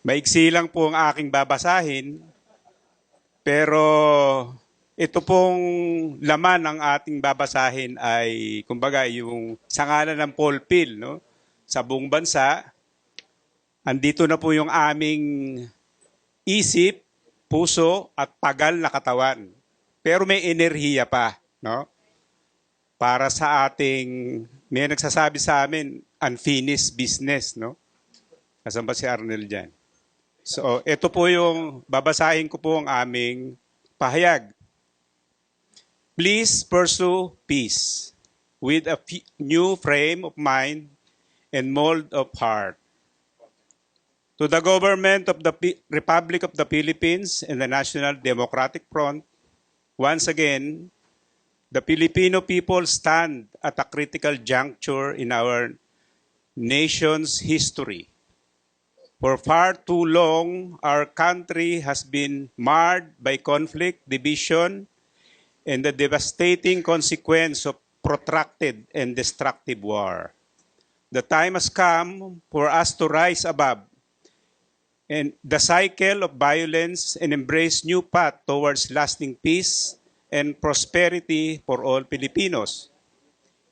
Maiksi lang po ang aking babasahin, pero ito pong laman ng ating babasahin ay, kumbaga, yung sangalan ng Paul Pill, no? Sa buong bansa, andito na po yung aming isip, puso, at pagal na katawan. Pero may enerhiya pa, no? Para sa ating, may nagsasabi sa amin, unfinished business, no? Kasan ba si Arnel dyan? So, ito po yung babasahin ko po ang aming pahayag. Please pursue peace with a new frame of mind and mold of heart. To the government of the Republic of the Philippines and the National Democratic Front, once again, the Filipino people stand at a critical juncture in our nation's history. For far too long, our country has been marred by conflict, division, and the devastating consequence of protracted and destructive war. The time has come for us to rise above and the cycle of violence and embrace new path towards lasting peace and prosperity for all Filipinos.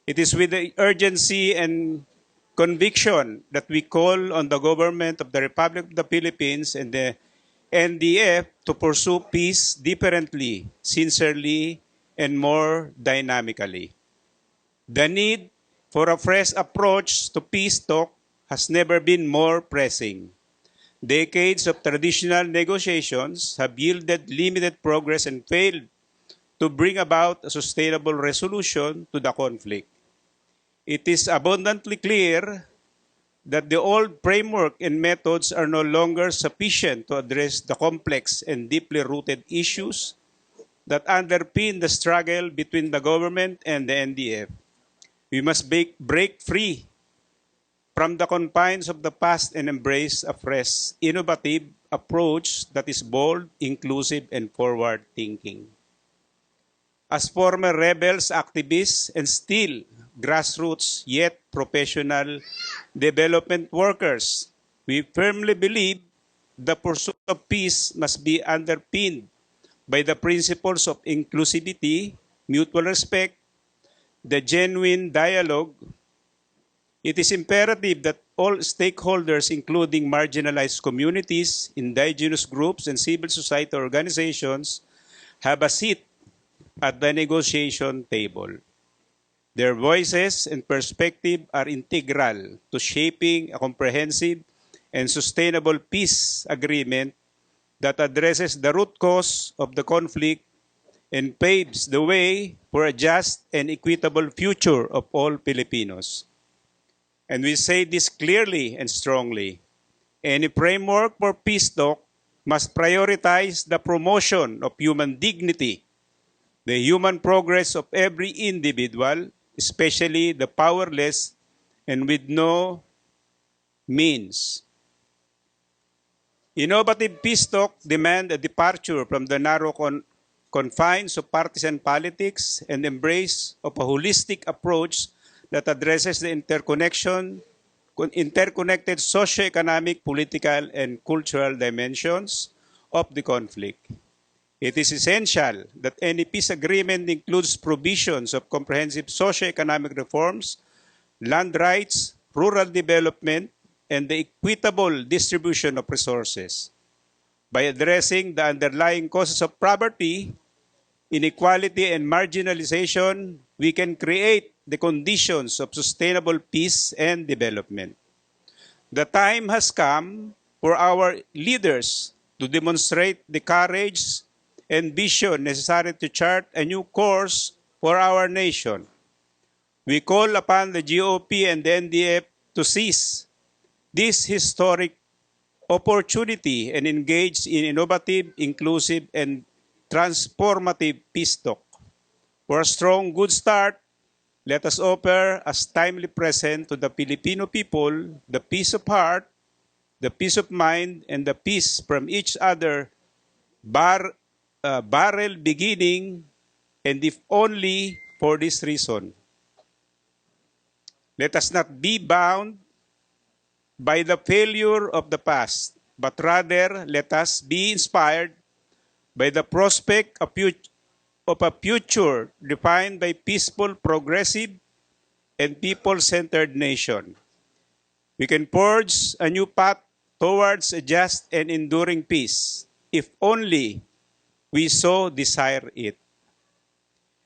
It is with the urgency and conviction that we call on the government of the Republic of the Philippines and the NDF to pursue peace differently, sincerely, and more dynamically. The need for a fresh approach to peace talk has never been more pressing. Decades of traditional negotiations have yielded limited progress and failed to bring about a sustainable resolution to the conflict. It is abundantly clear that the old framework and methods are no longer sufficient to address the complex and deeply rooted issues that underpin the struggle between the government and the NDF. We must break free from the confines of the past and embrace a fresh, innovative approach that is bold, inclusive, and forward-thinking. As former rebels, activists, and still grassroots yet professional development workers, we firmly believe the pursuit of peace must be underpinned by the principles of inclusivity, mutual respect, the genuine dialogue. It is imperative that all stakeholders, including marginalized communities, indigenous groups, and civil society organizations, have a seat at the negotiation table. Their voices and perspective are integral to shaping a comprehensive and sustainable peace agreement that addresses the root cause of the conflict and paves the way for a just and equitable future of all Filipinos. And we say this clearly and strongly. Any framework for peace talk must prioritize the promotion of human dignity, the human progress of every individual, especially the powerless and with no means. Innovative peace talk demand a departure from the narrow confines of partisan politics and embrace of a holistic approach that addresses the interconnected socio-economic, political, and cultural dimensions of the conflict. It is essential that any peace agreement includes provisions of comprehensive socio-economic reforms, land rights, rural development, and the equitable distribution of resources. By addressing the underlying causes of poverty, inequality, and marginalization, we can create the conditions of sustainable peace and development. The time has come for our leaders to demonstrate the courage and vision necessary to chart a new course for our nation. We call upon the GOP and the NDF to seize this historic opportunity and engage in innovative, inclusive, and transformative peace talk. For a strong, good start, let us offer as timely present to the Filipino people the peace of heart, the peace of mind, and the peace from each other, barrel beginning, and if only for this reason. Let us not be bound by the failure of the past, but rather let us be inspired by the prospect of a future defined by peaceful, progressive, and people-centered nation. We can forge a new path towards a just and enduring peace, if only we so desire it.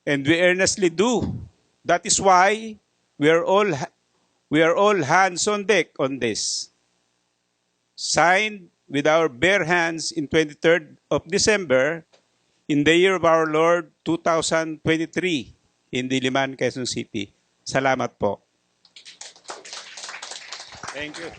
And we earnestly do. That is why we are all hands on deck on this. Signed with our bare hands in 23rd of December in the year of our Lord 2023 in Diliman, Quezon City. Salamat po. Thank you.